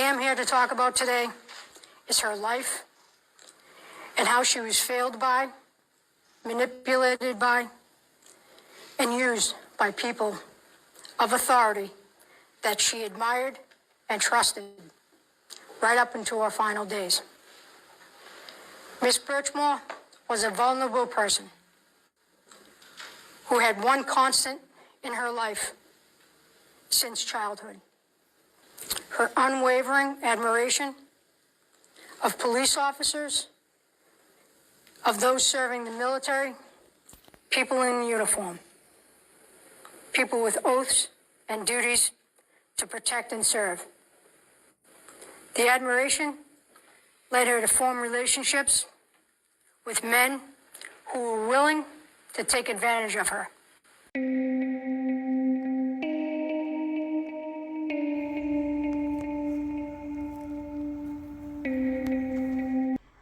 am here to talk about today is her life and how she was failed by, manipulated by, and used by people of authority that she admired and trusted right up into her final days. Miss Birchmore was a vulnerable person who had one constant in her life since childhood: her unwavering admiration of police officers, of those serving the military, people in uniform, people with oaths and duties to protect and serve. The admiration led her to form relationships with men who were willing to take advantage of her.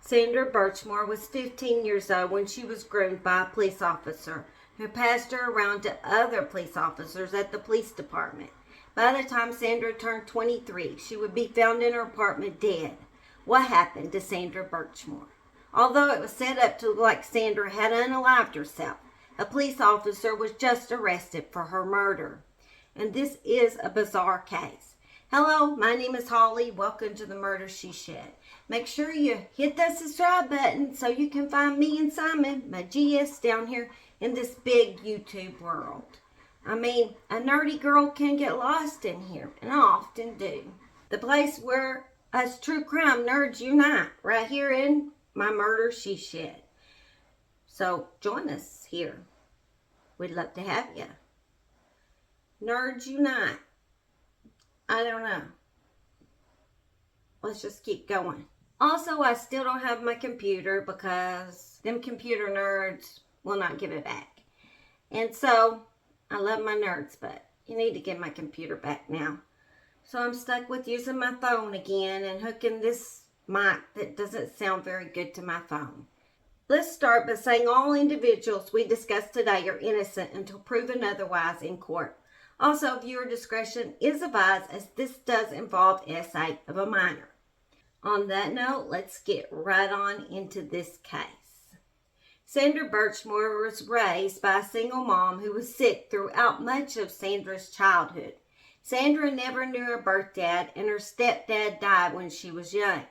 Sandra Birchmore was 15 years old when she was groomed by a police officer who passed her around to other police officers at the police department. By the time Sandra turned 23, she would be found in her apartment dead. What happened to Sandra Birchmore? Although it was set up to look like Sandra had unalived herself, a police officer was just arrested for her murder. And this is a bizarre case. Hello, my name is Holly. Welcome to the Murder She Shed. Make sure you hit that subscribe button so you can find me and Simon, my GS, down here in this big YouTube world. I mean, a nerdy girl can get lost in here, and I often do. The place where us true crime nerds unite, right here in my Murder She Shed. So join us here. We'd love to have you. Nerds unite. I don't know. Let's just keep going. Also, I still don't have my computer because them computer nerds will not give it back. And so, I love my nerds, but you need to get my computer back now. So I'm stuck with using my phone again and hooking this mic that doesn't sound very good to my phone. Let's start by saying all individuals we discuss today are innocent until proven otherwise in court. Also, viewer discretion is advised as this does involve essay of a minor. On that note, let's get right on into this case. Sandra Birchmore was raised by a single mom who was sick throughout much of Sandra's childhood. Sandra never knew her birth dad, and her stepdad died when she was young.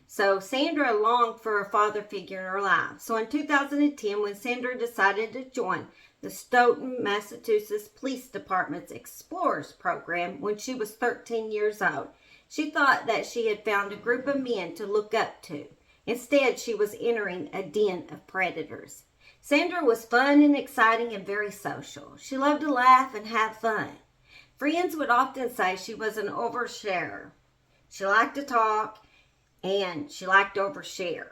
So Sandra longed for a father figure in her life. So in 2010, when Sandra decided to join the Stoughton, Massachusetts Police Department's Explorers program when she was 13 years old, she thought that she had found a group of men to look up to. Instead, she was entering a den of predators. Sandra was fun and exciting and very social. She loved to laugh and have fun. Friends would often say she was an oversharer. She liked to talk and she liked to overshare.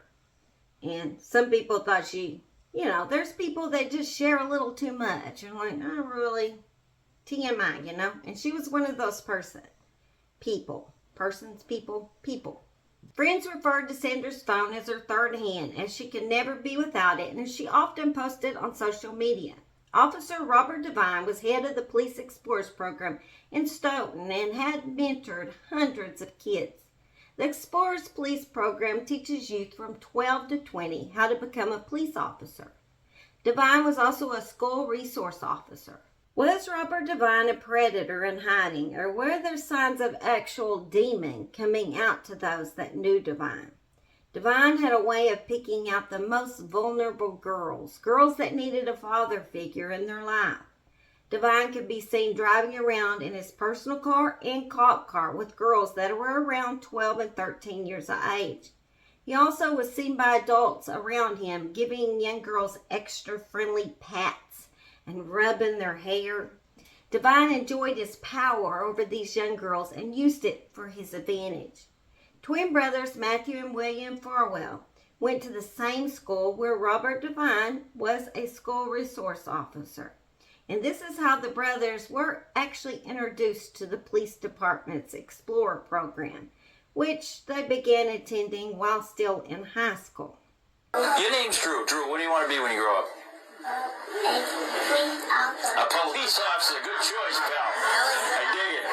And some people thought she, there's people that just share a little too much. And like, oh, really, TMI, And she was one of those people. Friends referred to Sandra's phone as her third hand, as she could never be without it, and she often posted on social media. Officer Robert Devine was head of the Police Explorers program in Stoughton and had mentored hundreds of kids. The Explorers Police program teaches youth from 12 to 20 how to become a police officer. Devine was also a school resource officer. Was Robert Devine a predator in hiding, or were there signs of actual demon coming out to those that knew Devine? Devine had a way of picking out the most vulnerable girls that needed a father figure in their life. Devine could be seen driving around in his personal car and cop car with girls that were around 12 and 13 years of age. He also was seen by adults around him giving young girls extra friendly pats and rubbing their hair. Devine enjoyed his power over these young girls and used it for his advantage. Twin brothers Matthew and William Farwell went to the same school where Robert Devine was a school resource officer. And this is how the brothers were actually introduced to the police department's Explorer program, which they began attending while still in high school. Your name's Drew. Drew, what do you want to be when you grow up? A police officer. Good choice, pal. I dig it.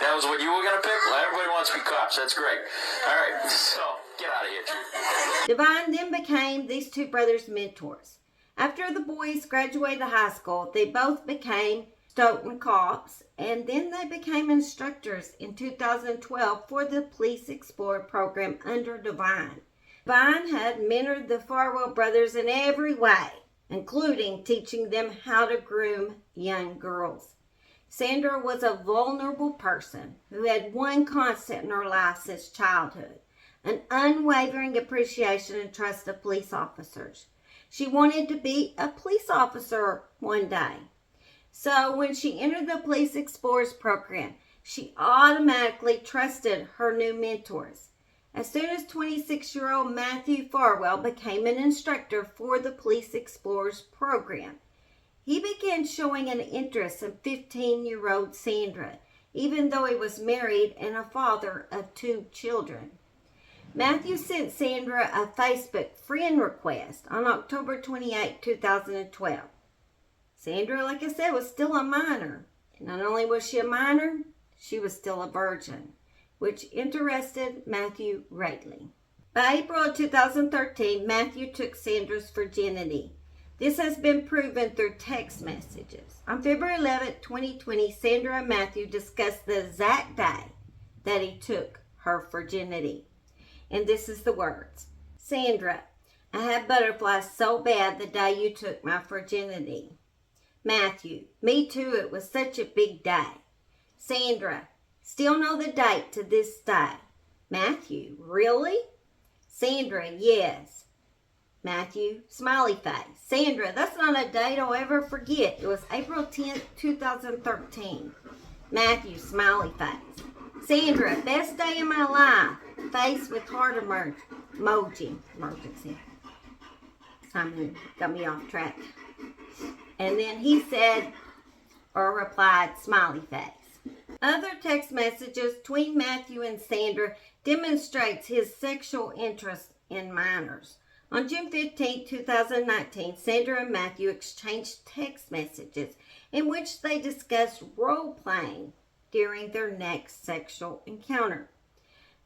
That was what you were going to pick? Well, everybody wants wants to be cops. That's great. All right, so get out of here, Drew. Divine then became these two brothers' mentors. After the boys graduated high school, they both became Stoughton cops, and then they became instructors in 2012 for the Police Explorer program under Divine. Divine had mentored the Farwell brothers in every way, including teaching them how to groom young girls. Sandra was a vulnerable person who had one constant in her life since childhood, an unwavering appreciation and trust of police officers. She wanted to be a police officer one day. So when she entered the Police Explorers program, she automatically trusted her new mentors. As soon as 26-year-old Matthew Farwell became an instructor for the Police Explorers program, he began showing an interest in 15-year-old Sandra, even though he was married and a father of 2 children. Matthew sent Sandra a Facebook friend request on October 28, 2012. Sandra, like I said, was still a minor. And not only was she a minor, she was still a virgin, which interested Matthew greatly. By April of 2013, Matthew took Sandra's virginity. This has been proven through text messages. On February 11, 2020, Sandra and Matthew discussed the exact day that he took her virginity. And this is the words. Sandra, I had butterflies so bad the day you took my virginity. Matthew, me too, it was such a big day. Sandra, still know the date to this day. Matthew, really? Sandra, yes. Matthew, smiley face. Sandra, that's not a date I'll ever forget. It was April 10th, 2013. Matthew, smiley face. Sandra, best day of my life. Face with heart emoji. Emergency. Simon got me off track. And then he said, or replied, smiley face. Other text messages between Matthew and Sandra demonstrates his sexual interest in minors. On June 15, 2019, Sandra and Matthew exchanged text messages in which they discussed role-playing during their next sexual encounter.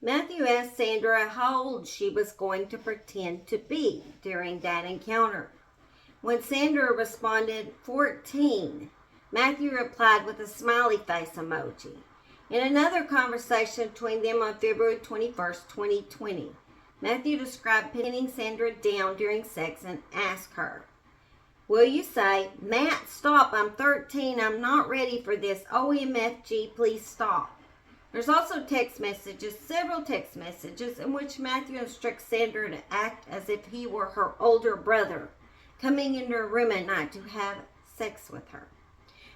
Matthew asked Sandra how old she was going to pretend to be during that encounter. When Sandra responded 14, Matthew replied with a smiley face emoji. In another conversation between them on February 21st, 2020, Matthew described pinning Sandra down during sex and asked her, will you say, Matt, stop, I'm 13, I'm not ready for this, OMFG, please stop. There's also text messages, several text messages, in which Matthew instructs Sandra to act as if he were her older brother, coming into her room at night to have sex with her.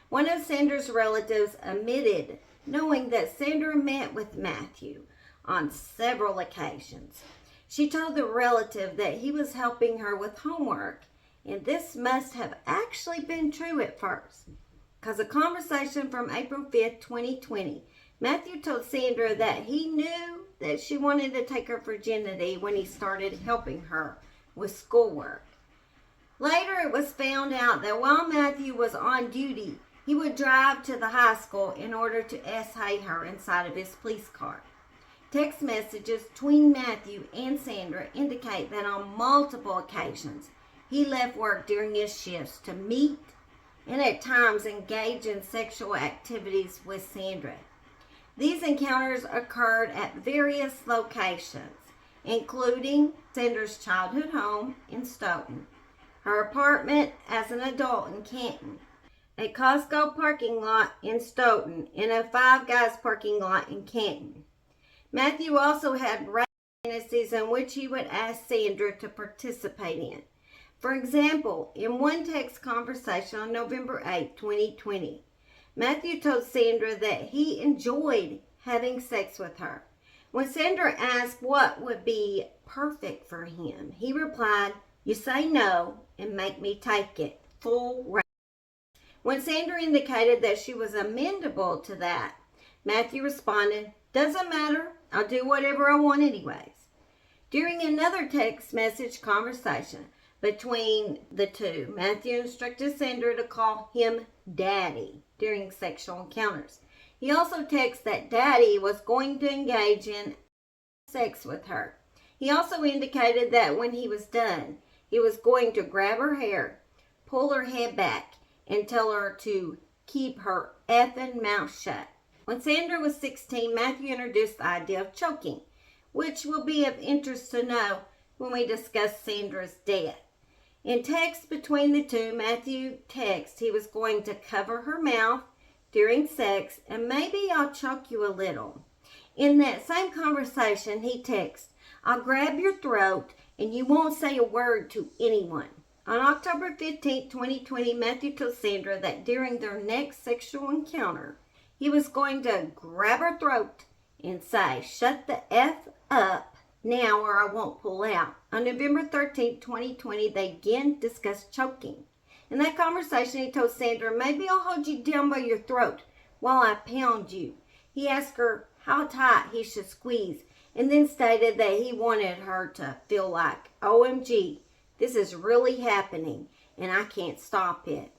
One of Sandra's relatives admitted knowing that Sandra met with Matthew on several occasions. She told the relative that he was helping her with homework, and this must have actually been true at first, because a conversation from April 5th, 2020, Matthew told Sandra that he knew that she wanted to take her virginity when he started helping her with schoolwork. Later, it was found out that while Matthew was on duty, he would drive to the high school in order to essay her inside of his police car. Text messages between Matthew and Sandra indicate that on multiple occasions, he left work during his shifts to meet and at times engage in sexual activities with Sandra. These encounters occurred at various locations, including Sandra's childhood home in Stoughton, her apartment as an adult in Canton, a Costco parking lot in Stoughton, and a Five Guys parking lot in Canton. Matthew also had rape fantasies in which he would ask Sandra to participate in. For example, in one text conversation on November 8, 2020, Matthew told Sandra that he enjoyed having sex with her. When Sandra asked what would be perfect for him, he replied, you say no and make me take it. Full rape. When Sandra indicated that she was amenable to that, Matthew responded, doesn't matter, I'll do whatever I want anyways. During another text message conversation between the two, Matthew instructed Sandra to call him Daddy during sexual encounters. He also texted that Daddy was going to engage in sex with her. He also indicated that when he was done, he was going to grab her hair, pull her head back, and tell her to keep her effing mouth shut. When Sandra was 16, Matthew introduced the idea of choking, which will be of interest to know when we discuss Sandra's death. In text between the two, Matthew texted he was going to cover her mouth during sex and maybe I'll choke you a little. In that same conversation, he texted, I'll grab your throat and you won't say a word to anyone. On October 15, 2020, Matthew told Sandra that during their next sexual encounter, he was going to grab her throat and say, shut the F up now or I won't pull out. On November 13, 2020, they again discussed choking. In that conversation, he told Sandra, maybe I'll hold you down by your throat while I pound you. He asked her how tight he should squeeze and then stated that he wanted her to feel like, OMG, this is really happening and I can't stop it.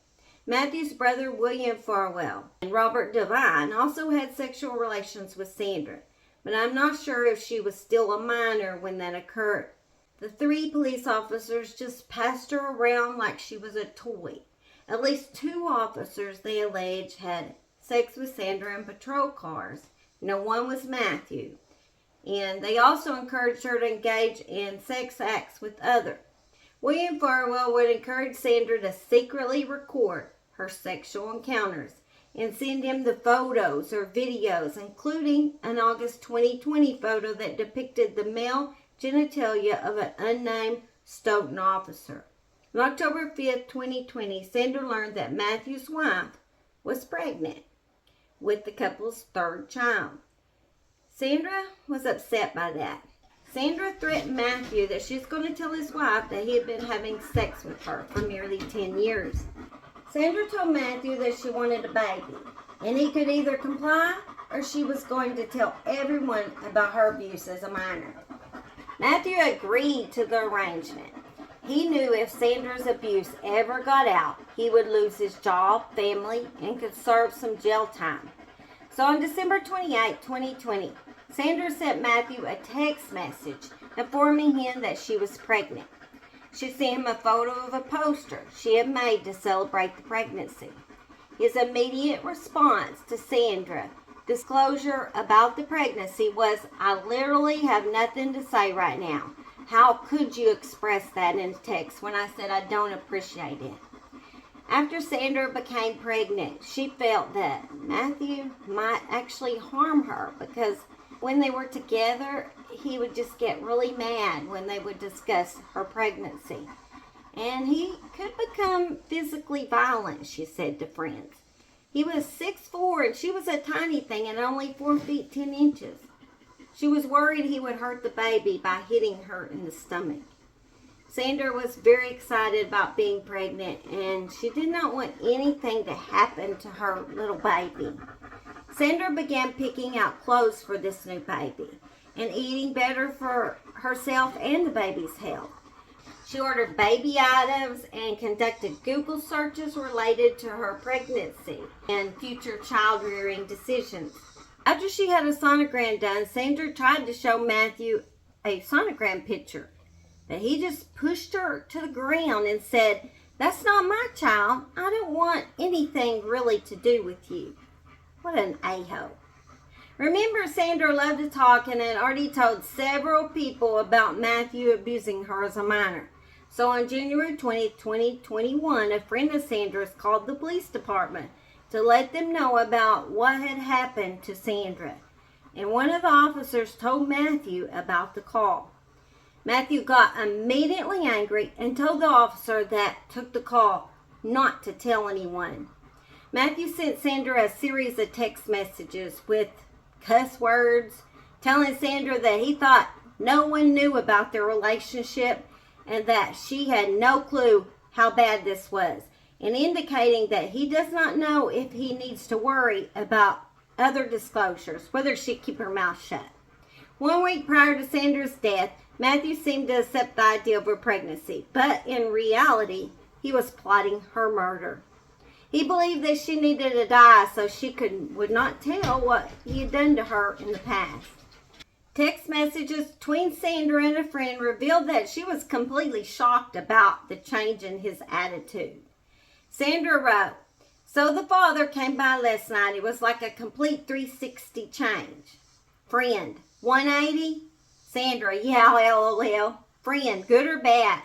Matthew's brother, William Farwell, and Robert Devine also had sexual relations with Sandra, but I'm not sure if she was still a minor when that occurred. The three police officers just passed her around like she was a toy. At least 2 officers, they allege, had sex with Sandra in patrol cars. One was Matthew. And they also encouraged her to engage in sex acts with others. William Farwell would encourage Sandra to secretly record her sexual encounters and send him the photos or videos, including an August 2020 photo that depicted the male genitalia of an unnamed Stoughton officer. On October 5, 2020, Sandra learned that Matthew's wife was pregnant with the couple's 3rd child. Sandra was upset by that. Sandra threatened Matthew that she's going to tell his wife that he had been having sex with her for nearly 10 years. Sandra told Matthew that she wanted a baby, and he could either comply or she was going to tell everyone about her abuse as a minor. Matthew agreed to the arrangement. He knew if Sandra's abuse ever got out, he would lose his job, family, and could serve some jail time. So on December 28, 2020, Sandra sent Matthew a text message informing him that she was pregnant. She sent him a photo of a poster she had made to celebrate the pregnancy. His immediate response to Sandra's disclosure about the pregnancy was, I literally have nothing to say right now. How could you express that in text when I said I don't appreciate it? After Sandra became pregnant, she felt that Matthew might actually harm her because when they were together, he would just get really mad when they would discuss her pregnancy. And he could become physically violent, she said to friends. He was 6'4" and she was a tiny thing and only 4 feet 10 inches. She was worried he would hurt the baby by hitting her in the stomach. Sandra was very excited about being pregnant and she did not want anything to happen to her little baby. Sandra began picking out clothes for this new baby and eating better for herself and the baby's health. She ordered baby items and conducted Google searches related to her pregnancy and future child-rearing decisions. After she had a sonogram done, Sandra tried to show Matthew a sonogram picture, but he just pushed her to the ground and said, "That's not my child. I don't want anything really to do with you." What an a-hole. Remember, Sandra loved to talk and had already told several people about Matthew abusing her as a minor. So on January 20th, 2021, a friend of Sandra's called the police department to let them know about what had happened to Sandra. And one of the officers told Matthew about the call. Matthew got immediately angry and told the officer that took the call not to tell anyone. Matthew sent Sandra a series of text messages with cuss words, telling Sandra that he thought no one knew about their relationship and that she had no clue how bad this was, and indicating that he does not know if he needs to worry about other disclosures, whether she keep her mouth shut. 1 week prior to Sandra's death, Matthew seemed to accept the idea of her pregnancy, but in reality, he was plotting her murder. He believed that she needed to die so she would not tell what he had done to her in the past. Text messages between Sandra and a friend revealed that she was completely shocked about the change in his attitude. Sandra wrote, "So the father came by last night. It was like a complete 360 change." Friend, 180? Sandra, yeah, LOL. Friend, good or bad?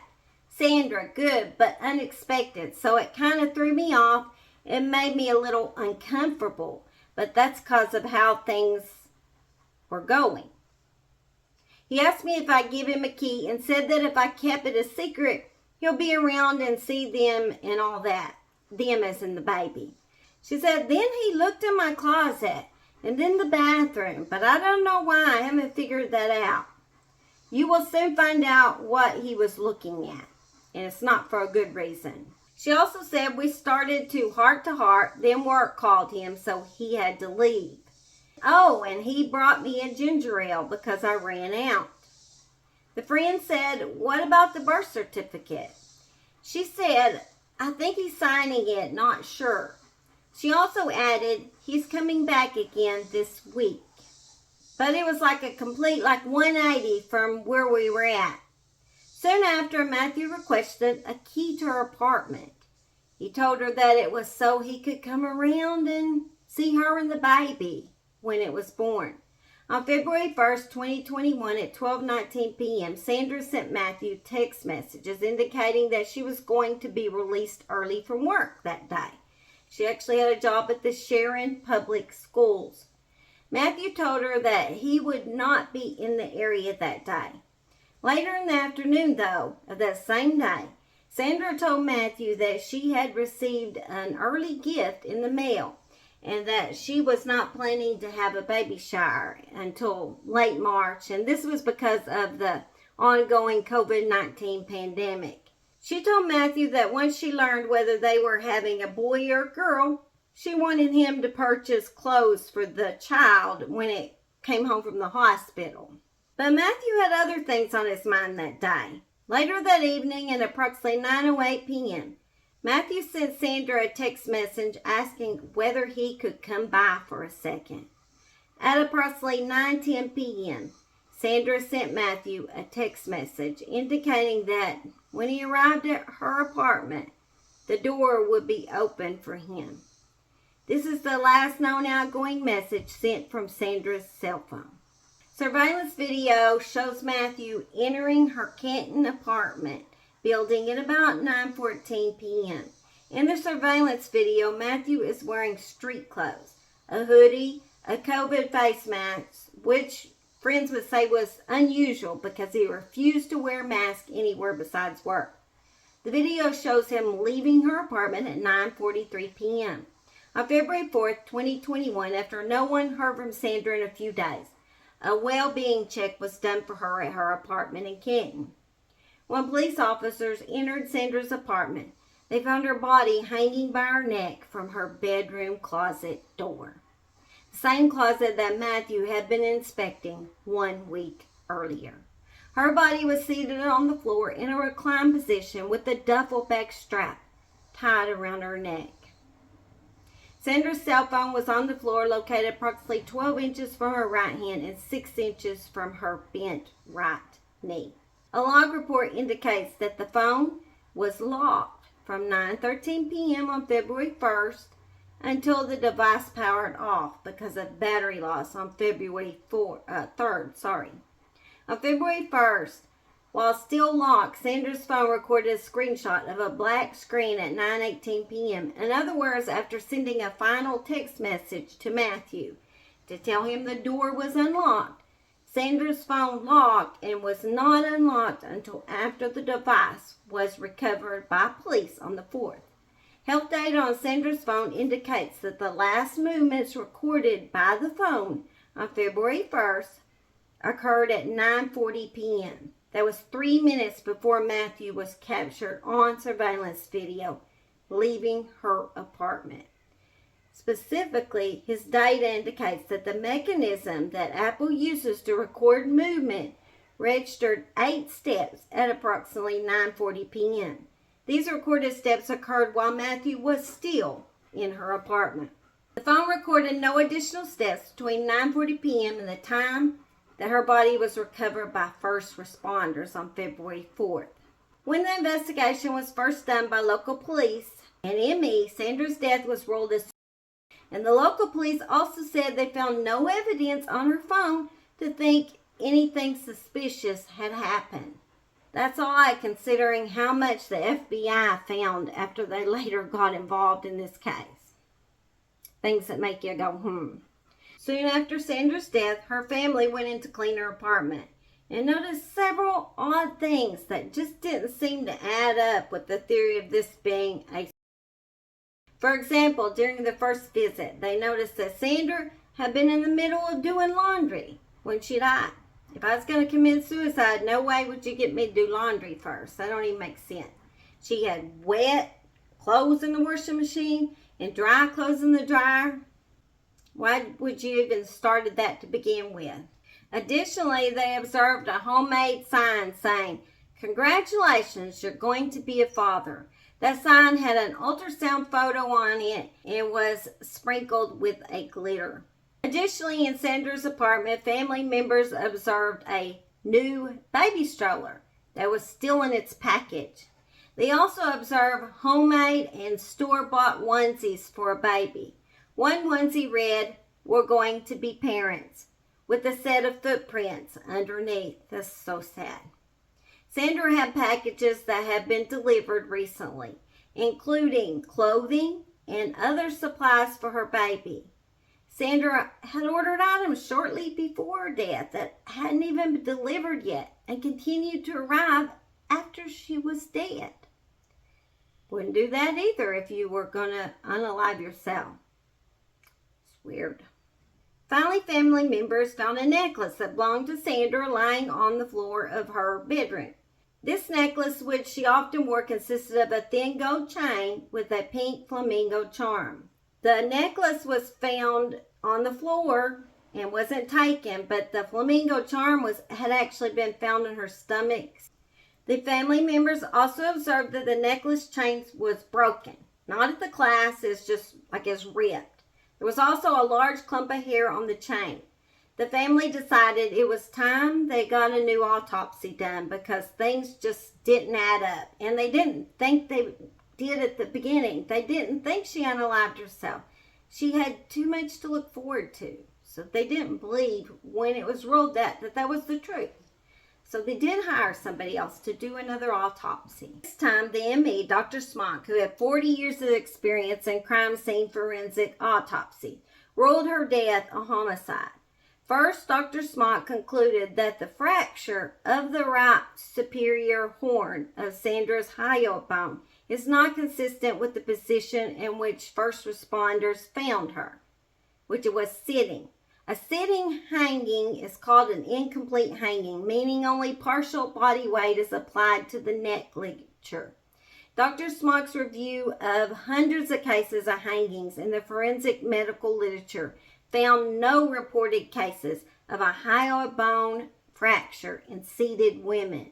Sandra, good, but unexpected. So it kind of threw me off. It made me a little uncomfortable, but that's because of how things were going. He asked me if I'd give him a key and said that if I kept it a secret, he'll be around and see them and all that. Them as in the baby. She said, then he looked in my closet and in the bathroom, but I don't know why. I haven't figured that out. You will soon find out what he was looking at, and it's not for a good reason. She also said we started to heart, then work called him, so he had to leave. Oh, and he brought me a ginger ale because I ran out. The friend said, what about the birth certificate? She said, I think he's signing it, not sure. She also added, he's coming back again this week. But it was like a complete 180 from where we were at. Soon after, Matthew requested a key to her apartment. He told her that it was so he could come around and see her and the baby when it was born. On February 1st, 2021 at 12:19 p.m., Sandra sent Matthew text messages indicating that she was going to be released early from work that day. She actually had a job at the Sharon Public Schools. Matthew told her that he would not be in the area that day. Later in the afternoon, though, of that same day, Sandra told Matthew that she had received an early gift in the mail and that she was not planning to have a baby shower until late March, and this was because of the ongoing COVID-19 pandemic. She told Matthew that once she learned whether they were having a boy or a girl, she wanted him to purchase clothes for the child when it came home from the hospital. But Matthew had other things on his mind that day. Later that evening at approximately 9:08 p.m., Matthew sent Sandra a text message asking whether he could come by for a second. At approximately 9:10 p.m., Sandra sent Matthew a text message indicating that when he arrived at her apartment, the door would be open for him. This is the last known outgoing message sent from Sandra's cell phone. Surveillance video shows Matthew entering her Canton apartment building at about 9:14 p.m. In the surveillance video, Matthew is wearing street clothes, a hoodie, a COVID face mask, which friends would say was unusual because he refused to wear a mask anywhere besides work. The video shows him leaving her apartment at 9:43 p.m. On February 4th, 2021, after no one heard from Sandra in a few days, a well-being check was done for her at her apartment in Canton. When police officers entered Sandra's apartment, they found her body hanging by her neck from her bedroom closet door. The same closet that Matthew had been inspecting 1 week earlier. Her body was seated on the floor in a reclined position with a duffel bag strap tied around her neck. Sandra's cell phone was on the floor, located approximately 12 inches from her right hand and 6 inches from her bent right knee. A log report indicates that the phone was locked from 9:13 p.m. on February 1st until the device powered off because of battery loss on February 3rd. On February 1st, while still locked, Sandra's phone recorded a screenshot of a black screen at 9:18 p.m. In other words, after sending a final text message to Matthew to tell him the door was unlocked, Sandra's phone locked and was not unlocked until after the device was recovered by police on the 4th. Health data on Sandra's phone indicates that the last movements recorded by the phone on February 1st occurred at 9:40 p.m. That was 3 minutes before Matthew was captured on surveillance video leaving her apartment. Specifically, his data indicates that the mechanism that Apple uses to record movement registered 8 steps at approximately 9:40 p.m. These recorded steps occurred while Matthew was still in her apartment. The phone recorded no additional steps between 9:40 p.m. and the time that her body was recovered by first responders on February 4th. When the investigation was first done by local police and ME, Sandra's death was ruled as, and the local police also said they found no evidence on her phone to think anything suspicious had happened. That's odd considering how much the FBI found after they later got involved in this case. Things that make you go, Soon after Sandra's death, her family went in to clean her apartment and noticed several odd things that just didn't seem to add up with the theory of this being a... For example, during the first visit, they noticed that Sandra had been in the middle of doing laundry when she died. If I was going to commit suicide, no way would you get me to do laundry first. That don't even make sense. She had wet clothes in the washing machine and dry clothes in the dryer. Why would you even started that to begin with? Additionally, they observed a homemade sign saying, "Congratulations, you're going to be a father." That sign had an ultrasound photo on it and was sprinkled with a glitter. Additionally, in Sandra's apartment, family members observed a new baby stroller that was still in its package. They also observed homemade and store-bought onesies for a baby. One onesie read, "We're going to be parents," with a set of footprints underneath. That's so sad. Sandra had packages that had been delivered recently, including clothing and other supplies for her baby. Sandra had ordered items shortly before her death that hadn't even been delivered yet and continued to arrive after she was dead. Wouldn't do that either if you were going to unalive yourself. It's weird. Finally, family members found a necklace that belonged to Sandra lying on the floor of her bedroom. This necklace, which she often wore, consisted of a thin gold chain with a pink flamingo charm. The necklace was found on the floor and wasn't taken, but the flamingo charm had actually been found in her stomach. The family members also observed that the necklace chain was broken. Not at the clasp, it's just like it's ripped. There was also a large clump of hair on the chain. The family decided it was time they got a new autopsy done because things just didn't add up. And they didn't think they did at the beginning. They didn't think she unalived herself. She had too much to look forward to. So they didn't believe when it was ruled that was the truth. So they did hire somebody else to do another autopsy. This time, the ME, Dr. Smock, who had 40 years of experience in crime scene forensic autopsy, ruled her death a homicide. First, Dr. Smock concluded that the fracture of the right superior horn of Sandra's hyoid bone is not consistent with the position in which first responders found her, which it was sitting. A sitting hanging is called an incomplete hanging, meaning only partial body weight is applied to the neck ligature. Dr. Smock's review of hundreds of cases of hangings in the forensic medical literature found no reported cases of a hyoid bone fracture in seated women.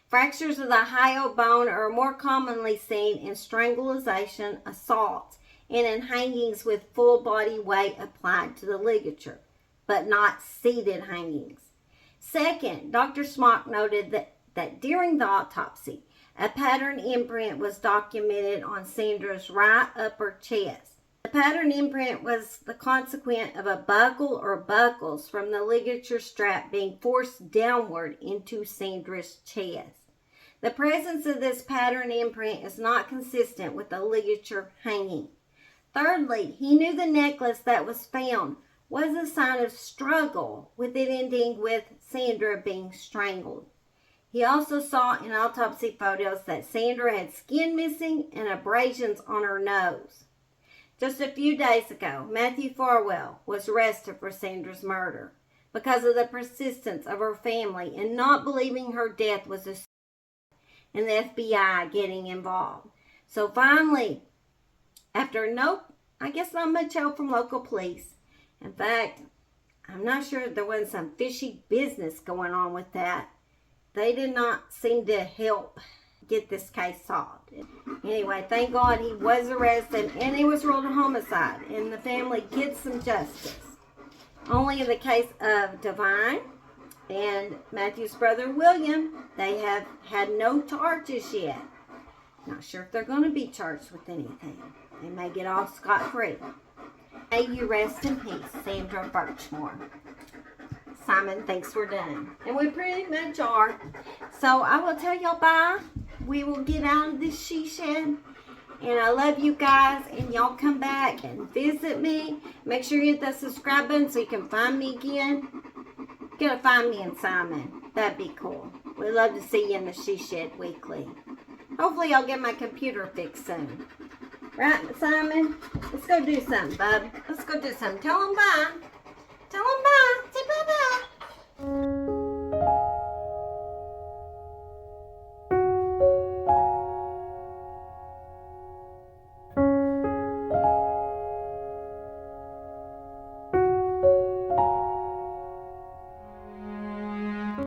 Fractures of the hyoid bone are more commonly seen in strangulation, assaults, and in hangings with full body weight applied to the ligature, but not seated hangings. Second, Dr. Smock noted that during the autopsy, a pattern imprint was documented on Sandra's right upper chest. The pattern imprint was the consequence of a buckle or buckles from the ligature strap being forced downward into Sandra's chest. The presence of this pattern imprint is not consistent with the ligature hanging. Thirdly, he knew the necklace that was found was a sign of struggle, with it ending with Sandra being strangled. He also saw in autopsy photos that Sandra had skin missing and abrasions on her nose. Just a few days ago, Matthew Farwell was arrested for Sandra's murder because of the persistence of her family in not believing her death was a suicide and the FBI getting involved. So finally, after not much help from local police, in fact, I'm not sure there wasn't some fishy business going on with that. They did not seem to help get this case solved. Anyway, thank God he was arrested and he was ruled a homicide, and the family gets some justice. Only in the case of Divine and Matthew's brother William, they have had no charges yet. Not sure if they're going to be charged with anything. They may get off scot-free. May you rest in peace, Sandra Birchmore. Simon thinks we're done. And we pretty much are. So I will tell y'all bye. We will get out of this she shed. And I love you guys. And y'all come back and visit me. Make sure you hit the subscribe button so you can find me again. You're gonna find me and Simon. That'd be cool. We'd love to see you in the She Shed weekly. Hopefully I'll get my computer fixed soon. Right, Simon? Let's go do something, bub. Let's go do something. Tell them bye. Tell them bye.